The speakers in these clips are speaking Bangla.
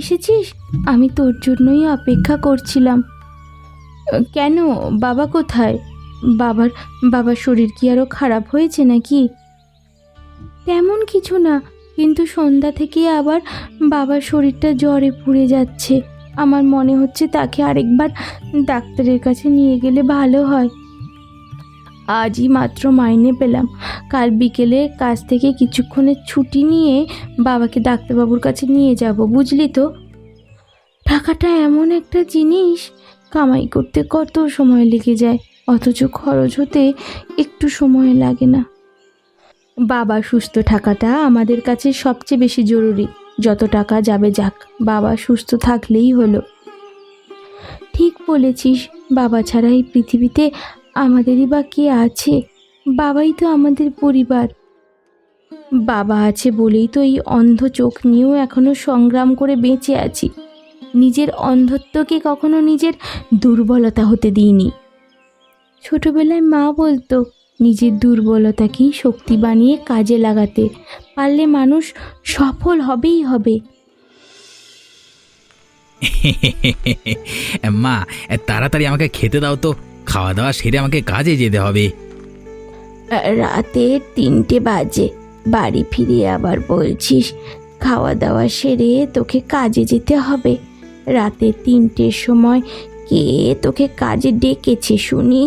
এসেছিস? আমি তোর জন্যই অপেক্ষা করছিলাম। কেন, বাবা কোথায়? বাবার শরীর কি আরও খারাপ হয়েছে নাকি? তেমন কিছু না, কিন্তু সন্ধ্যা থেকে আবার বাবার শরীরটা জ্বরে পুড়ে যাচ্ছে। আমার মনে হচ্ছে তাকে আরেকবার ডাক্তারের কাছে নিয়ে গেলে ভালো হয়। আজই মাত্র মাইনে পেলাম। কাল বিকেলে কাজ থেকে কিছুক্ষণের ছুটি নিয়ে বাবাকে ডাক্তারবাবুর কাছে নিয়ে যাব, বুঝলি তো? টাকাটা এমন একটা জিনিস, কামাই করতে কত সময় লেগে যায়, অথচ খরচ হতে একটু সময় লাগে না। বাবা সুস্থ থাকাটা আমাদের কাছে সবচেয়ে বেশি জরুরি। যত টাকা যাবে যাক, বাবা সুস্থ থাকলেই হলো। ঠিক বলেছিস, বাবা ছাড়া এই পৃথিবীতে আমাদেরই বা কে আছে? বাবাই তো আমাদের পরিবার। বাবা আছে বলেই তো এই অন্ধ চোখ নিয়েও এখনো সংগ্রাম করে বেঁচে আছি। নিজের অন্ধত্বকে কখনো নিজের দুর্বলতা হতে দিইনি। ছোটবেলায় মা বলতো, নিজের দুর্বলতাকেই শক্তি বানিয়ে কাজে লাগাতে পারলে মানুষ সফল হবেই হবে। মা, তাড়াতাড়ি আমাকে খেতে দাও তো, খাওয়া দাওয়া সেরে আমাকে কাজে যেতে হবে। রাতে 3টে বাজে, বাড়ি ফিরে আবার বলছিস খাওয়া দাওয়া সেরে তোকে কাজে যেতে হবে? রাতে 3টের সময় কে তোকে কাজে ডেকেছে শুনি?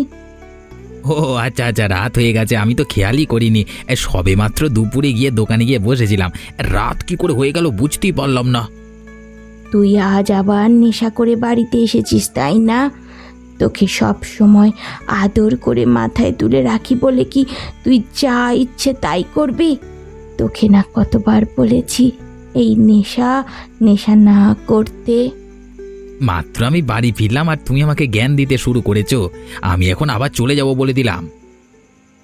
ও আচ্ছা আচ্ছা, রাত হয়ে গেছে, আমি তো খেয়ালই করিনি। সবে মাত্র দুপুরে গিয়ে দোকানে গিয়ে বসেছিলাম, রাত কি করে হয়ে গেল বুঝতেই পারলাম না। তুই আজ আবার নেশা করে বাড়িতে এসেছিস তাই না? তোকে সব সময় আদর করে মাথায় তুলে রাখি বলে কি তুই যা ইচ্ছে তাই করবি? তোকে না কতবার বলেছি এই নেশা না করতে। মাত্র আমি বাড়ি ফিরলাম আর তুমি আমাকে জ্ঞান দিতে শুরু করেছো। আমি এখন আবার চলে যাব বলে দিলাম।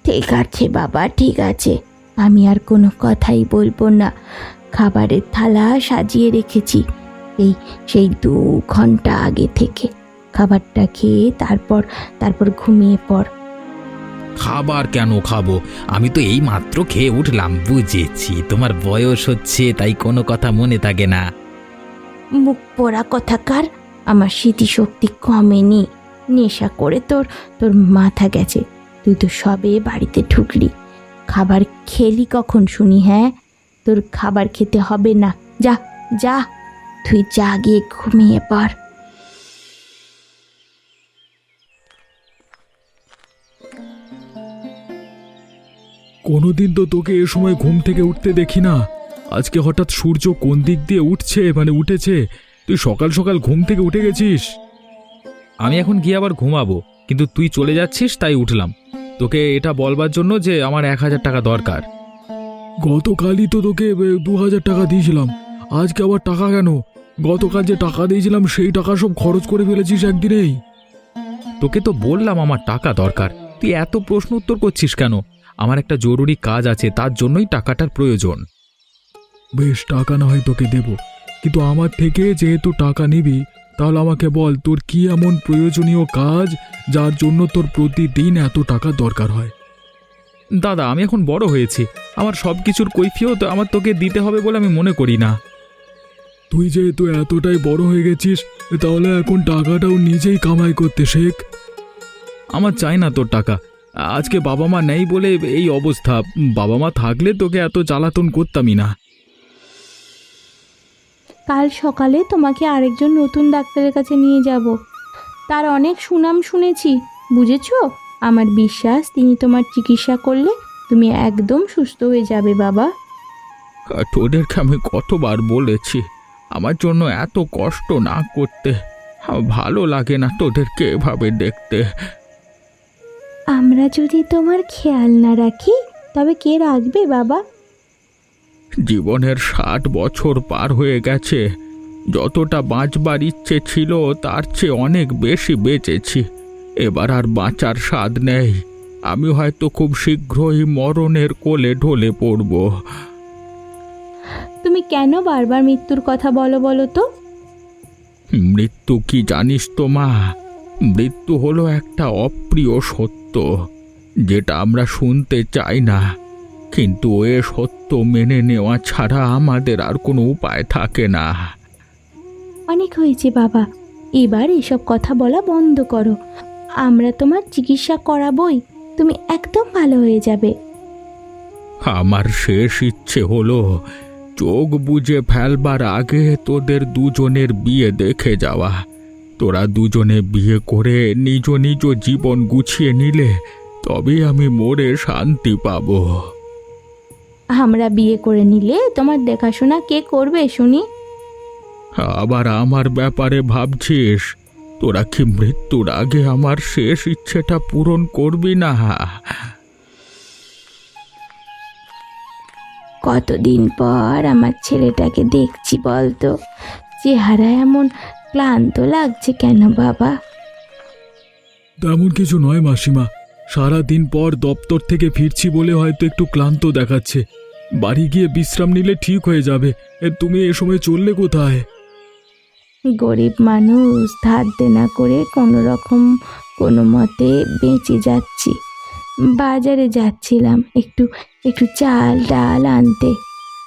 ঠিক আছে বাবা, ঠিক আছে, আমি আর কোনো কথাই বলবো না। খাবারের থালা সাজিয়ে রেখেছি সেই 2 ঘন্টা আগে থেকে। খাবারটা খেয়ে তারপর ঘুমিয়ে পড়। খাবার কেন খাবো? আমি তো এই মাত্র খেয়ে উঠলাম। বুঝেছি, তোমার বয়স হচ্ছে তাই কোনো কথা মনে থাকে না। মুখ পোড়া কথাকার, আমার স্মৃতিশক্তি কমেনি। নেশা করে তোর মাথা গেছে। তুই তো সবে বাড়িতে ঢুকলি, খাবার খেলি কখন শুনি? হ্যাঁ, তোর খাবার খেতে হবে না, যা যা, তুই যা গিয়ে ঘুমিয়ে পড়। কোনোদিন তো তোকে এ সময় ঘুম থেকে উঠতে দেখি না। আজকে হঠাৎ সূর্য কোন দিক দিয়ে উঠেছে, তুই সকাল সকাল ঘুম থেকে উঠে গেছিস। আমি এখন গিয়ে আবার ঘুমাবো, কিন্তু তুই চলে যাচ্ছিস তাই উঠলাম তোকে এটা বলবার জন্য যে আমার 1000 টাকা দরকার। গতকালই তো তোকে 2000 টাকা দিয়েছিলাম, আজকে আবার টাকা কেন? গতকাল যে টাকা দিয়েছিলাম সেই টাকা সব খরচ করে ফেলেছিস একদিনেই। তোকে তো বললাম আমার টাকা দরকার, তুই এত প্রশ্ন উত্তর করছিস কেন? আমার একটা জরুরি কাজ আছে, তার জন্যই টাকাটার প্রয়োজন। বেশ, টাকা না হয় তোকে দেব, কিন্তু আমার থেকে যেহেতু টাকা নিবি তাহলে আমাকে বল তোর কি এমন প্রয়োজনীয় কাজ যার জন্য তোর প্রতিদিন এত টাকা দরকার হয়। দাদা, আমি এখন বড় হয়েছি, আমার সব কিছুর কৈফিয়ত আমার তোকে দিতে হবে বলে আমি মনে করি না। তুই যেহেতু এতটাই বড় হয়ে গেছিস তাহলে এখন টাকাটাও নিজেই কামাই করতে শেখ। আমার চাই না তোর টাকা। আজকে বাবা মা নেই বলে এই অবস্থা, বাবা মা থাকলে তোকে এত জ্বালাতন করতামই না। কাল সকালে তোমাকে আরেকজন নতুন ডাক্তারের কাছে নিয়ে যাব। তার অনেক সুনাম শুনেছি, বুঝেছো? আমার বিশ্বাস তিনি তোমার চিকিৎসা করলে তুমি একদম সুস্থ হয়ে যাবে বাবা। তোদেরকে আমি কতবার বলেছি আমার জন্য এত কষ্ট না করতে। ভালো লাগে না তোদেরকে এভাবে দেখতে। আমরা যদি তোমার খেয়াল না রাখি তবে কে রাখবে বাবা? জীবনের 60 বছর পার হয়ে গেছে, যতটা বাঁচবার ইচ্ছে ছিল তার চেয়ে অনেক বেশি বেঁচেছি। এবার আর বাঁচার স্বাদ নেই। আমি হয়তো খুব শীঘ্রই মরণের কোলে ঢলে পড়ব। তুমি কেন বারবার মৃত্যুর কথা বলো তো? মৃত্যু কি জানিস তো মা? মৃত্যু হলো একটা অপ্রিয় সত্য, যেটা আমরা শুনতে চাই না, কিন্তু এ সত্য মেনে নেওয়া ছাড়া আমাদের আর কোনো উপায় থাকে না। অনেক হয়েছে বাবা, এবার এসব কথা বলা বন্ধ করো। আমরা তোমার চিকিৎসা করাবোই, তুমি একদম ভালো হয়ে যাবে। আমার শেষ ইচ্ছে হলো চোখ বুজে ফেলবার আগে তোদের দুজনের বিয়ে দেখে যাওয়া। তোরা দুজনে বিয়ে করে নিজ নিজ জীবন গুছিয়ে নিলে তবেই আমি মরে শান্তি পাবো। আমরা বিয়ে করে নিলে তোমার দেখাশোনা কে করবে শুনি? আবার আমার ব্যাপারে ভাবছিস? তোরা কি মৃত্যুর আগে আমার শেষ ইচ্ছেটা পূরণ করবি না? কতদিন পর আমার ছেলেটাকে দেখছি বলতো, চেহারা এমন ক্লান্ত লাগছে কেন বাবা? তেমন কিছু নয় মাসিমা, সারা দিন পর দপ্তর থেকে ফিরছি বলে হয়তো একটু ক্লান্ত দেখাচ্ছে। বাড়ি গিয়ে বিশ্রাম নিলে ঠিক হয়ে যাবে। তুমি এ সময় চললে কোথায়? গরিব মানুষ, ধার দেনা করে কোনো রকম কোনো মতে বেঁচে যাচ্ছি। বাজারে যাচ্ছিলাম একটু একটু চাল ডাল আনতে,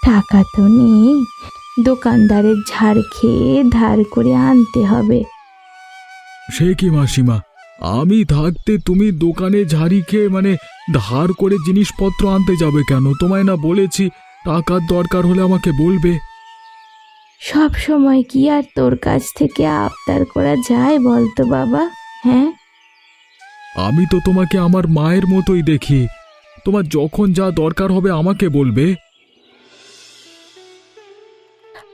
টাকা তো নেই, দোকানদারের ঝাড় খেয়ে ধার করে আনতে হবে। সে কি মাসিমা, আমি থাকতে তুমি দোকানে ঝাড়ি খেয়ে ধার করে জিনিসপত্র আনতে যাবে কেন? তোমায় না বলেছি টাকার দরকার হলে আমাকে বলবে। সব সময় কি আর তোর কাছ থেকে আবদার করা যায় বলতো বাবা? হ্যাঁ, আমি তো তোমাকে আমার মায়ের মতোই দেখি। তোমার যখন যা দরকার হবে আমাকে বলবে।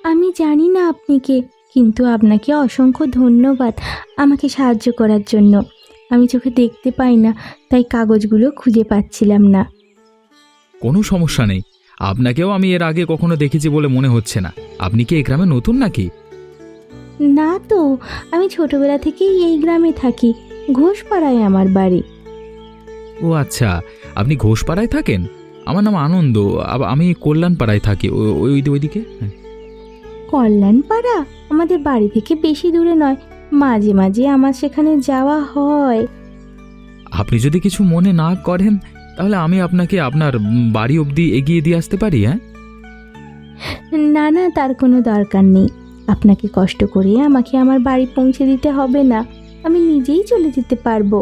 আমি জানি না আপনি কে, কিন্তু আপনাকে অসংখ্য ধন্যবাদ আমাকে সাহায্য করার জন্য। আমি চোখে দেখতে পাই না, তাই কাগজগুলো খুঁজে পাচ্ছিলাম না। কোনো সমস্যা নেই, আপনাকেও আমি এর আগে কখনো দেখেছি বলে মনে হচ্ছে না। আপনি কি এই গ্রামে নতুন নাকি? না তো, আমি ছোটবেলা থেকেই এই গ্রামে থাকি, ঘোষপাড়ায় আমার বাড়ি। ও আচ্ছা, আপনি ঘোষপাড়ায় থাকেন? আমার নাম আনন্দ, আমি কল্যাণপাড়ায় থাকি, ওইদিকে। কল্যাণপাড়া আমাদের বাড়ি থেকে বেশি দূরে নয়, মাঝে মাঝে আমার সেখানে যাওয়া হয়। আপনি যদি কিছু মনে না করেন তাহলে আমি আপনাকে আপনার বাড়ি অবধি এগিয়ে দিয়ে আসতে পারি। হ্যাঁ, না না, তার কোনো দরকার নেই। আপনাকে কষ্ট করে আমাকে আমার বাড়ি পৌঁছে দিতে হবে না, আমি নিজেই চলে যেতে পারবো।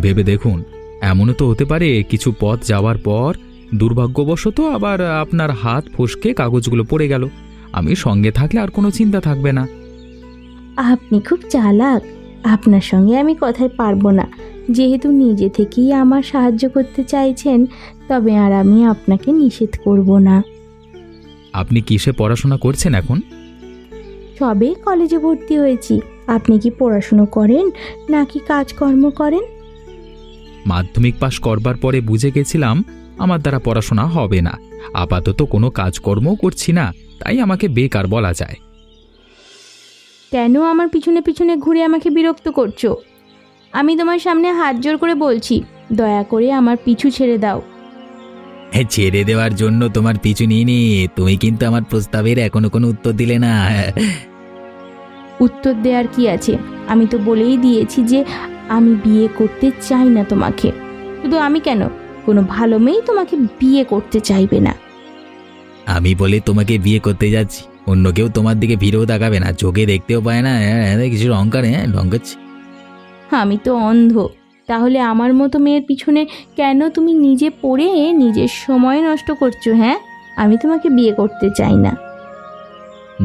ভেবে দেখুন, এমনও তো হতে পারে কিছু পথ যাওয়ার পর দুর্ভাগ্যবশত আবার আপনার হাত ফসকে কাগজগুলো পড়ে গেল। আমি সঙ্গে থাকলে আর কোনো চিন্তা থাকবে না। আপনি খুব চালাক, আপনার সঙ্গে আমি কথায় পারবো না। যেহেতু নিজে থেকেই আমার সাহায্য করতে চাইছেন, তবে আর আমি আপনাকে নিষেধ করব না। আপনি কিসে পড়াশোনা করছেন এখন? সবে কলেজে ভর্তি হয়েছি। আপনি কি পড়াশুনো করেন নাকি কাজকর্ম করেন? মাধ্যমিক পাশ করবার পরে বুঝে গেছিলাম আমার দ্বারা পড়াশোনা হবে না। আপাতত কোনো কাজকর্মও করছি না, তাই আমাকে বেকার বলা যায়। কেন আমার পিছনে পিছনে ঘুরে আমাকে বিরক্ত করছো? আমি তোমার সামনে হাত জোর করে বলছি, দয়া করে আমার পিছু ছেড়ে দাও। ছেড়ে দেওয়ার জন্য তোমার পিছু নিইনি, তুমি কিন্তু আমার প্রস্তাবের এখনো কোনো উত্তর দিলে না। উত্তর দেওয়ার কি আছে? আমি তো বলেই দিয়েছি যে আমি বিয়ে করতে চাই না তোমাকে। শুধু আমি কেন, কোনো ভালো মেয়ে তোমাকে বিয়ে করতে চাইবে না। আমি বলে তোমাকে বিয়ে করতে যাচ্ছি, অন্য কেউ তোমার দিকে ফিরেও তাকাবে না, চোখে দেখতেও পায় না। কিছু অহংকার, ঢঙ্গাচ্ছি। আমি তো অন্ধ, তাহলে আমার মতো মেয়ের পিছনে কেন তুমি নিজে পড়ে নিজের সময় নষ্ট করছো? হ্যাঁ, আমি তোমাকে বিয়ে করতে চাই না।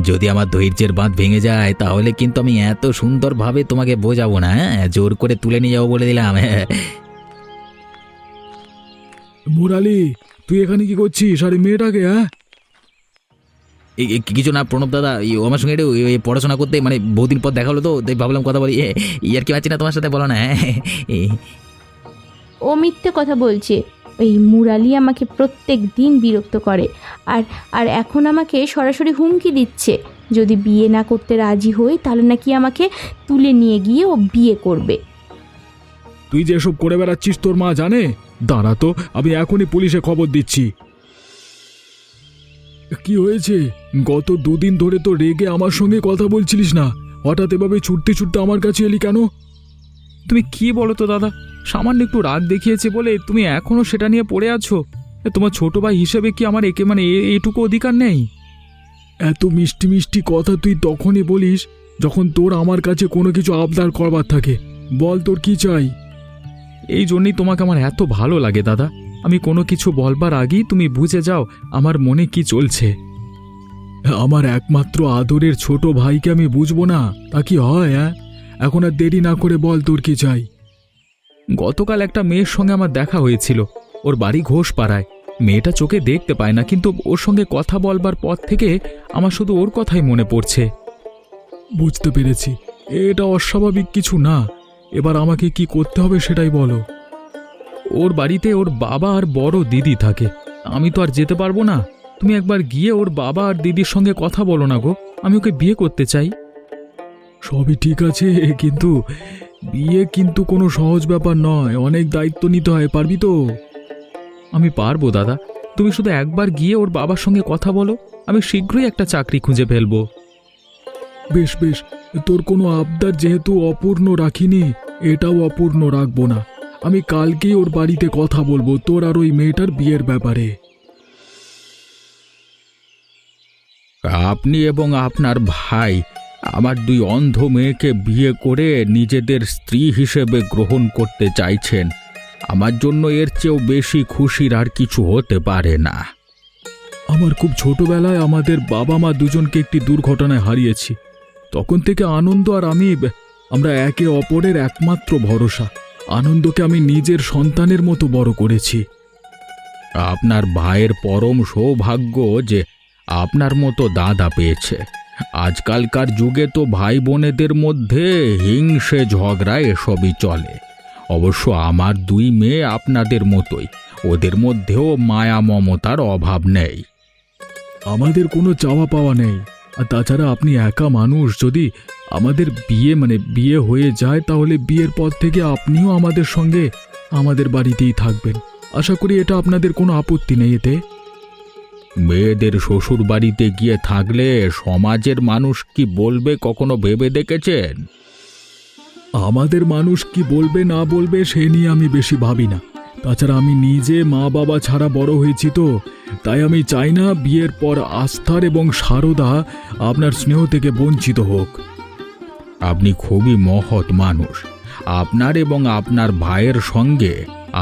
যদি আমার ধৈর্যের বাঁধ ভেঙে যায় তাহলে কিন্তু আমি এত সুন্দরভাবে তোমাকে বোঝাবো না। জোর করে তুলে নিয়ে যাবো বলে দিলাম। মুরালি, তুই এখানে কি করছিস? আরে মেয়েটাকে? হ্যাঁ, কিছু না প্রণব দাদা, ও আমার সঙ্গে পড়াশোনা করতে বহুদিন পর দেখা হলো তো, তাই ভাবলাম কথা বলি। আর কি পাচ্ছি না তোমার সাথে, বলো না। ও মিথ্যে কথা বলছে। এই মুরালি আমাকে প্রত্যেক দিন বিরক্ত করে, আর আর এখন আমাকে সরাসরি হুমকি দিচ্ছে, যদি বিয়ে না করতে রাজি হই তাহলে নাকি আমাকে তুলে নিয়ে গিয়ে ও বিয়ে করবে। তুই যে এসব করে বেড়াচ্ছিস তোর মা জানে? দাঁড়া তো, আমি এখনই পুলিশে খবর দিচ্ছি। কি হয়েছে? গত দুদিন ধরে তো রেগে আমার সঙ্গে কথা বলছিলিস না, হঠাৎ এভাবে ছুটতে ছুটতে আমার কাছে এলি কেন? তুমি কি বলো তো দাদা, সামান্য একটু রাগ দেখিয়েছে বলে তুমি এখনো সেটা নিয়ে পড়ে আছো? তোমার ছোট ভাই হিসেবে কি আমার একে এটুকু অধিকার নেই? এত মিষ্টি মিষ্টি কথা তুই তখনই বলিস যখন তোর আমার কাছে কোনো কিছু আবদার করবার থাকে। বল তোর কি চাই? এই জন্যই তোমাকে আমার এত ভালো লাগে দাদা। আমি কোনো কিছু বলবার আগেই তুমি বুঝে যাও আমার মনে কি চলছে। আমার একমাত্র আদরের ছোট ভাইকে আমি বুঝবো না? তা কি হয়? এখন আর দেরি না করে বল তোর কি চাই। গতকাল একটা মেয়ের সঙ্গে আমার দেখা হয়েছিল। ওর বাড়ি ঘোষপাড়ায়। মেয়েটা চোখে দেখতে পায় না, কিন্তু ওর সঙ্গে কথা বলবার পর থেকে আমার শুধু ওর কথাই মনে পড়ছে। বুঝতে পেরেছি, এটা অস্বাভাবিক কিছু না। এবার আমাকে কি করতে হবে সেটাই বলো। ওর বাড়িতে ওর বাবা আর বড় দিদি থাকে। আমি তো আর যেতে পারবো না। তুমি একবার গিয়ে ওর বাবা আর দিদির সঙ্গে কথা বলো না গো। আমি ওকে বিয়ে করতে চাই। সবই ঠিক আছে, কিন্তু বিয়ে কিন্তু কোনো সহজ ব্যাপার নয়। অনেক দায়িত্ব নিতে হয়, পারবি তো? আমি পারবো দাদা। তুমি শুধু একবার গিয়ে ওর বাবার সঙ্গে কথা বলো। আমি শীঘ্রই একটা চাকরি খুঁজে ফেলবো। বেশ বেশ, তোর কোনো আবদার যেহেতু অপূর্ণ রাখিনি, এটাও অপূর্ণ রাখবো না। আমি কালকেই ওর বাড়িতে কথা বলবো তোর আর ওই মেয়েটার বিয়ের ব্যাপারে। আপনি এবং আপনার ভাই আমার দুই অন্ধ মেয়েকে বিয়ে করে নিজেদের স্ত্রী হিসেবে গ্রহণ করতে চাইছেন। আমার জন্য এর চেয়েও বেশি খুশির আর কিছু হতে পারে না। আমার খুব ছোটবেলায় আমাদের বাবা মা দুজনকে একটি দুর্ঘটনায় হারিয়েছি। তখন থেকে আনন্দ আর আমরা একে অপরের একমাত্র ভরসা। আনন্দকে আমি নিজের সন্তানের মতো বড় করেছি। আপনার ভাইয়ের পরম সৌভাগ্য যে আপনার মতো দাদা পেয়েছে। আজকালকার যুগে তো ভাই বোনেদের মধ্যে হিংসে ঝগড়া এসবই চলে। অবশ্য আমার দুই মেয়ে আপনাদের মতোই, ওদের মধ্যেও মায়া মমতার অভাব নেই। আমাদের কোনো চাওয়া পাওয়া নেই। আর তাছাড়া আপনি একা মানুষ। যদি আমাদের বিয়ে হয়ে যায় তাহলে বিয়ের পর থেকে আপনিও আমাদের সঙ্গে আমাদের বাড়িতেই থাকবেন। আশা করি এটা আপনাদের কোনো আপত্তি নেই এতে। মেয়েদের শ্বশুর বাড়িতে গিয়ে থাকলে সমাজের মানুষ কি বলবে কখনো ভেবে দেখেছেন? আমাদের মানুষ কি বলবে না বলবে সে নিয়ে আমি বেশি ভাবি না। তাছাড়া আমি নিজে মা বাবা ছাড়া বড় হয়েছি, তো তাই আমি চাই না বিয়ের পর আস্থার এবং সারদা আপনার স্নেহ থেকে বঞ্চিত হোক। আপনি খুবই মহৎ মানুষ। আপনার এবং আপনার ভাইয়ের সঙ্গে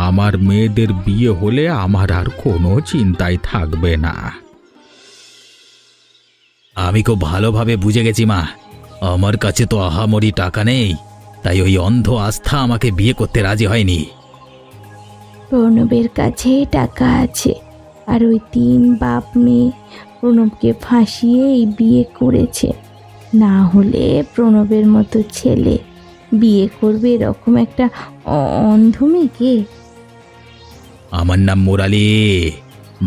আমার মেয়েদের বিয়ে হলে আমার আর কোনো চিন্তাই থাকবে না। আমি খুব ভালোভাবে বুঝে গেছি মা। আমার কাছে তো আহামরি টাকা নেই, তাই ওই অন্ধ আস্থা আমাকে বিয়ে করতে রাজি হয়নি। প্রণবের কাছে টাকা আছে, আর ওই 3 বাপ মেয়ে প্রণবকে ফাঁসিয়ে এই বিয়ে করেছে। না হলে প্রণবের মতো ছেলে বিয়ে করবে এরকম একটা অন্ধ মেয়েকে? আমার নাম মুরালি।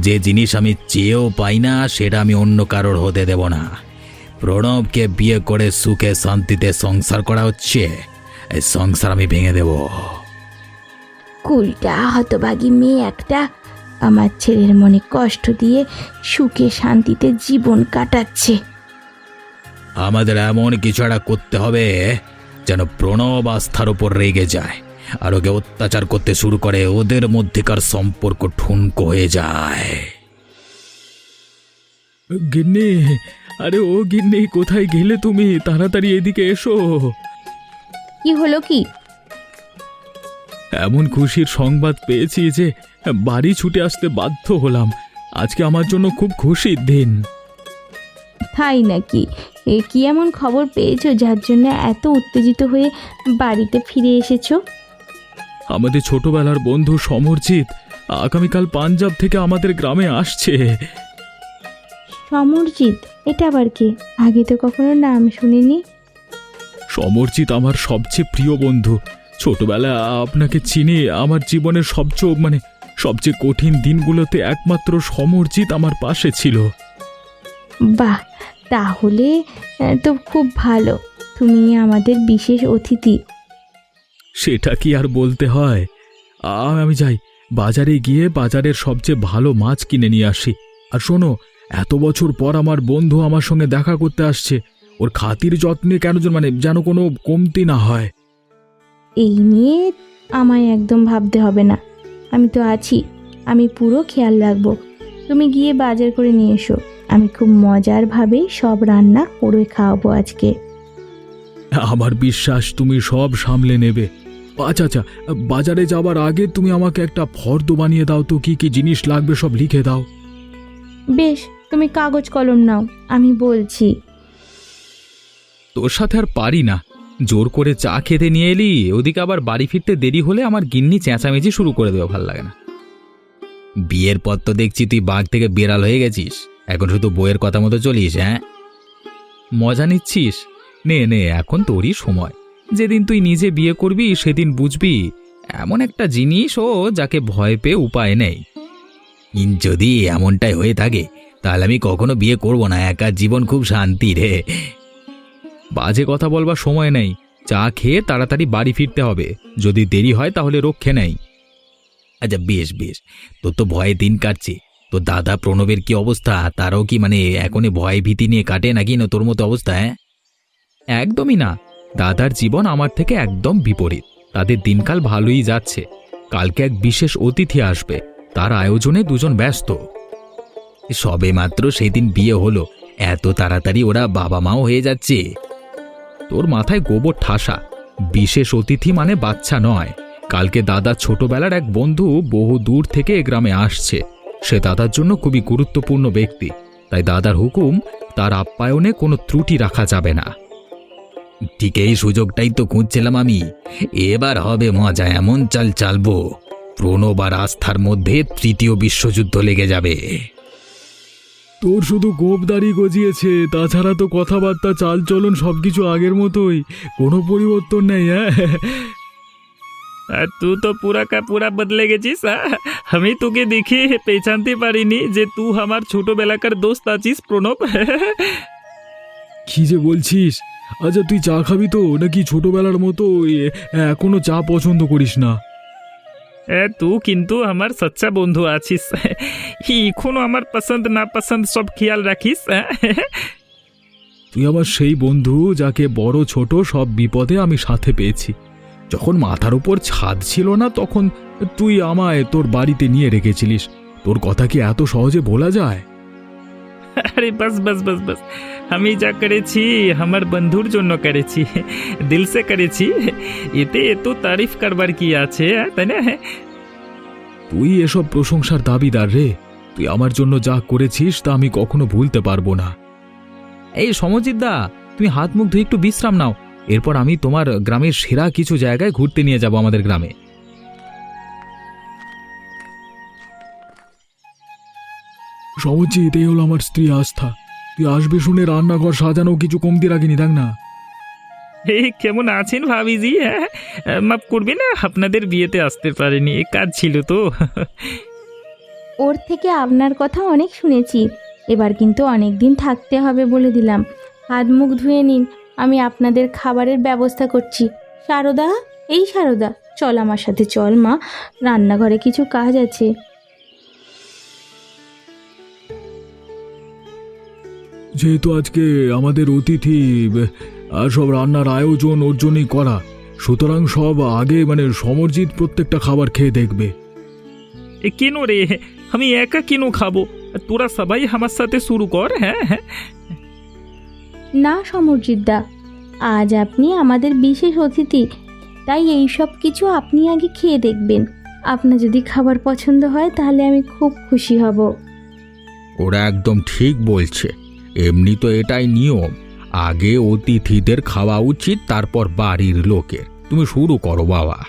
যে জিনিস আমি চেয়েও পাই না সেটা আমি অন্য কারোর হতে দেব না। প্রণবকে বিয়ে করে সুখে শান্তিতে সংসার করা হচ্ছে, এই সংসার আমি ভেঙে দেব। কুলটা হতভাগী মেয়ে একটা আমার ছেলের মনে কষ্ট দিয়ে সুখে শান্তিতে জীবন কাটাচ্ছে। আমাদের এমন কিছু একটা করতে হবে যেন প্রণব আস্থার উপর রেগে যায় আর ওকে অত্যাচার করতে শুরু করে, ওদের মধ্যেকার সম্পর্ক ঠুনকো হয়ে যায়। গিন্নি, আরে ও গিন্নি, কোথায় গেলে তুমি? তাড়াতাড়ি এদিকে এসো। কি হলো কি? এমন খুশির সংবাদ পেয়েছি যে বাড়ি ছুটে আসতে বাধ্য হলাম। আজকে আমার জন্য খুব খুশির দিন। তাই নাকি? কি এমন খবর পেয়েছো যার জন্য এত উত্তেজিত হয়ে বাড়িতে ফিরে এসেছো? আমাদের ছোটবেলার বন্ধু সমরজিৎ আগামীকাল পাঞ্জাব থেকে আমাদের গ্রামে আসছে। সমরজিৎ? এটা আবার কে? আগে তো কখনো নাম শুনিনি। সমরজিৎ আমার সবচেয়ে প্রিয় বন্ধু। ছোটবেলায় আপনাকে চিনি। আমার জীবনের সবচেয়ে কঠিন দিনগুলোতে একমাত্র সমরজিৎ আমার পাশে ছিল। বাহ, তাহলে তো খুব ভালো। তুমি আমাদের বিশেষ অতিথি। সেটা কি আর বলতে হয়। আমি যাই, বাজারে গিয়ে বাজারের সবচেয়ে ভালো মাছ কিনে নিয়ে আসি। আর শোনো, এত বছর পর আমার বন্ধু আমার সঙ্গে দেখা করতে আসছে। ওর খাতির যত্নে যেন কোনো কমতি না হয়। এই নিয়ে আমায় একদম ভাবতে হবে না, আমি তো আছি। আমি পুরো খেয়াল রাখবো। তুমি গিয়ে বাজার করে নিয়ে এসো। আমি খুব মজারভাবে সব রান্না করে খাওয়াবো আজকে। আমার বিশ্বাস তুমি সব সামলে নেবে। আচ্ছা আচ্ছা, বাজারে যাবার আগে তুমি আমাকে একটা ফর্দ বানিয়ে দাও তো, কি কি জিনিস লাগবে সব লিখে দাও। বেশ, তুমি কাগজ কলম নাও, আমি বলছি। তোর সাথে আর পারি না, জোর করে চা খেতে নিয়ে এলি, ওদিকে আবার বাড়ি ফিরতে দেরি হলে আমার গিন্নি চেঁচামেচি শুরু করে দেবে, ভাল লাগে না। বিয়ের পর তো দেখছি তুই বাঘ থেকে বিড়াল হয়ে গেছিস, এখন শুধু বইয়ের কথা মতো চলিস। হ্যাঁ, মজা নিচ্ছিস? নে নে, এখন তোরই সময়। যেদিন তুই নিজে বিয়ে করবি সেদিন বুঝবি এমন একটা জিনিস ও যাকে ভয় পেয়ে উপায় নেই। যদি এমনটাই হয়ে থাকে তাহলে আমি কখনো বিয়ে করব না, একা জীবন খুব শান্তি রে। বাজে কথা বলবার সময় নেই, চা খেয়ে তাড়াতাড়ি বাড়ি ফিরতে হবে, যদি দেরি হয় তাহলে রক্ষে নেই। আচ্ছা বেশ বেশ, তোর তো ভয়ে দিন কাটছে। তো দাদা প্রণবের কি অবস্থা? তারাও কি মানে এখনই ভয় ভীতি নিয়ে কাটে নাকি না তোর মতো অবস্থা? হ্যাঁ, একদমই না, দাদার জীবন আমার থেকে একদম বিপরীত। তাদের দিনকাল ভালোই যাচ্ছে। কালকে এক বিশেষ অতিথি আসবে, তার আয়োজনে দুজন ব্যস্ত। সবে মাত্র সেদিন বিয়ে হলো, এত তাড়াতাড়ি ওরা বাবা মাও হয়ে যাচ্ছে? তোর মাথায় গোবর ঠাসা, বিশেষ অতিথি মানে বাচ্চা নয়। কালকে দাদার ছোটবেলার এক বন্ধু বহু দূর থেকে এ গ্রামে আসছে। সে দাদার জন্য খুবই গুরুত্বপূর্ণ ব্যক্তি, তাই দাদার হুকুম তার আপ্যায়নে কোনো ত্রুটি রাখা যাবে না। ঠিক এই সুযোগটাই তো খুঁজছিলাম আমি। এবার হবে মজা, এমন চাল চালবো প্রণব আর আস্থার মধ্যে তৃতীয় বিশ্বযুদ্ধ লেগে যাবে। তোর শুধু গোপদারি গজিয়েছে, তাছাড়া তো কথাবার্তা চালচলন সবকিছু আগের মতোই, কোনো পরিবর্তন নেই। হ্যাঁ, तू तो पूरा का पूरा बदले गेছিস। আমি তোকে দেখে পেছানতে পারিনি যে তুই আমার ছোটবেলাকার দোস্ত আছিস প্রণব। কি যে বলছিস? আচ্ছা তুই চা খাবি তো, নাকি ছোটবেলার মতো এখনো চা পছন্দ করিস না? তুই কিন্তু আমার সচ্চা বন্ধু আছিস, এখনো আমার পছন্দ না পছন্দ সব খেয়াল রাখিস। তুই আমার সেই বন্ধু যাকে বড় ছোট সব বিপদে আমি সাথে পেয়েছি। যখন মাথার উপর ছাদ ছিল না তখন তুই আমায় তোর বাড়িতে নিয়ে রেখেছিলিস। তোর কথা কি এত সহজে বলা যায়? আরে বাস বাস বাস বাস, আমি যা করেছি আমার বন্ধুর জন্য করেছি, দিল সে করেছি, এতে এত তারিফ করবার কি আছে, তাই না? তুই এসব প্রশংসার দাবিদার রে। তুই আমার জন্য যা করেছিস তা আমি কখনো ভুলতে পারবো না। এই সমজিৎ দা, তুমি হাত মুখ ধুয়ে একটু বিশ্রাম নাও, এরপর আমি তোমার গ্রামের সেরা কিছু জায়গায় ঘুরতে নিয়ে যাব আমাদের গ্রামে। সমুচিত, এই হলো আমার স্ত্রী আস্থা। তুই আসবি শুনে রান্নাঘর সাজানো কিছু কমতি রাখিনি, দেখ না। এই কেমন আছেন ভাবিজি? হ্যাঁ, মাফ করবে না, আপনাদের বিয়েতে আসতে পারিনি, কাজ ছিল তো। ওর থেকে আপনার কথা অনেক শুনেছি, এবার কিন্তু অনেক দিন থাকতে হবে বলে দিলাম। হাত মুখ ধুয়ে নিন, আমি আপনাদের খাবারের ব্যবস্থা করছি। সারদা, এই সারদা, চল আমার সাথে চল মা, রান্নাঘরে কিছু কাজ আছে। যেহেতু আজকে আমাদের অতিথি আর সব রান্নার আয়োজন ওর জন্যই করা, সুতরাং সব আগে সমরজিৎ প্রত্যেকটা খাবার খেয়ে দেখবে। কেন রে, আমি একা কেন খাবো? তোরা সবাই আমার সাথে শুরু কর। হ্যাঁ হ্যাঁ, না সমরজিৎদা, আজ আপনি আমাদের বিশেষ অতিথি, তাই এই সব কিছু আপনি আগে খেয়ে দেখবেন। আপনার যদি খাবার পছন্দ হয় তাহলে আমি খুব খুশি হব। ওরা একদম ঠিক বলছে, এমনি তো এটাই নিয়ম, আগে অতিথিদের খাওয়া উচিত, তারপর বাড়ির লোকের। তুমি শুরু করো বাবা।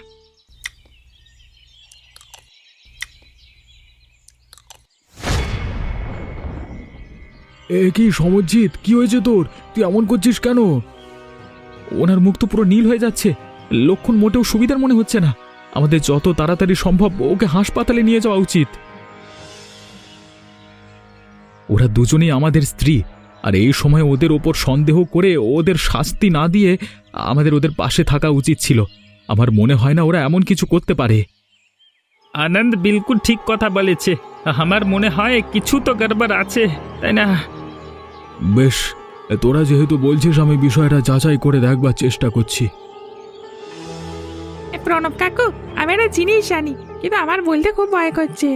কি সমরজিৎ, কি হয়েছে তোর? তুই এমন করছিস কেন? ওনার মুখ তো পুরো নীল হয়ে যাচ্ছে, লক্ষণ মোটেও সুবিধার মনে হচ্ছে না। আমাদের যত তাড়াতাড়ি সম্ভব ওকে হাসপাতালে নিয়ে যাওয়া উচিত। ওরা দুজনেই আমাদের স্ত্রী, আর এই সময় ওদের ওপর সন্দেহ করে ওদের শাস্তি না দিয়ে আমাদের ওদের পাশে থাকা উচিত ছিল। আমার মনে হয় না ওরা এমন কিছু করতে পারে। আনন্দ বিলকুল ঠিক কথা বলেছে, আমার মনে হয় কিছু তো গড়বড় আছে, তাই না? বেশ, তোরা যেহেতু বলছিস আমি বিষয়টা যাচাই করে দেখবার চেষ্টা করছি। প্রণব কাকু, আমি একটা জিনিস জানি, কিন্তু আমার বলতে খুব ভয় করছে।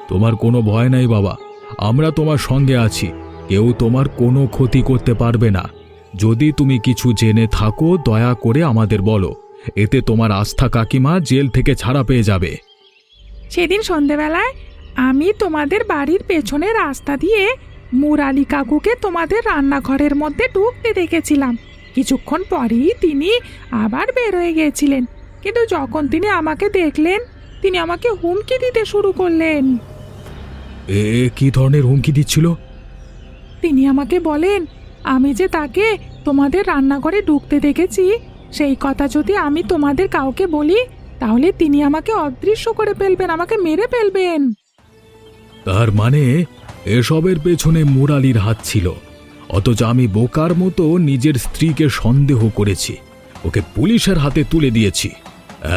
তোমার কোনো ভয় নাই বাবা, আমরা তোমার সঙ্গে আছি, কেউ তোমার কোনো ক্ষতি করতে পারবে না। যদি তুমি কিছু জেনে থাকো দয়া করে আমাদের বলো, এতে তোমার আস্থা কাকিমা জেল থেকে ছাড়া পেয়ে যাবে। সেদিন সন্ধেবেলায় আমি তোমাদের বাড়ির পেছনের রাস্তা দিয়ে মুরালি কাকুকে তোমাদের রান্নাঘরের মধ্যে ঢুকতে দেখেছিলাম। কিছুক্ষণ পরেই তিনি আবার বের হয়ে গিয়েছিলেন, কিন্তু যখন তিনি আমাকে দেখলেন তিনি আমাকে হুমকি দিতে শুরু করলেন। এ কি ধরনের হুমকি দিচ্ছিল? তিনি আমাকে বলেন, আমি যে তাকে তোমাদের রান্নাঘরে ঢুকতে দেখেছি সেই কথা যদি আমি তোমাদের কাউকে বলি তাহলে তিনি আমাকে অদৃশ্য করে ফেলবেন, আমাকে মেরে ফেলবেন। তার মানে এসবের পেছনে মুরালির হাত ছিল, অথচ আমি বোকার মতো নিজের স্ত্রীকে সন্দেহ করেছি, ওকে পুলিশের হাতে তুলে দিয়েছি।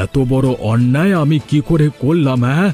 এত বড় অন্যায় আমি কি করে করলাম? হ্যাঁ,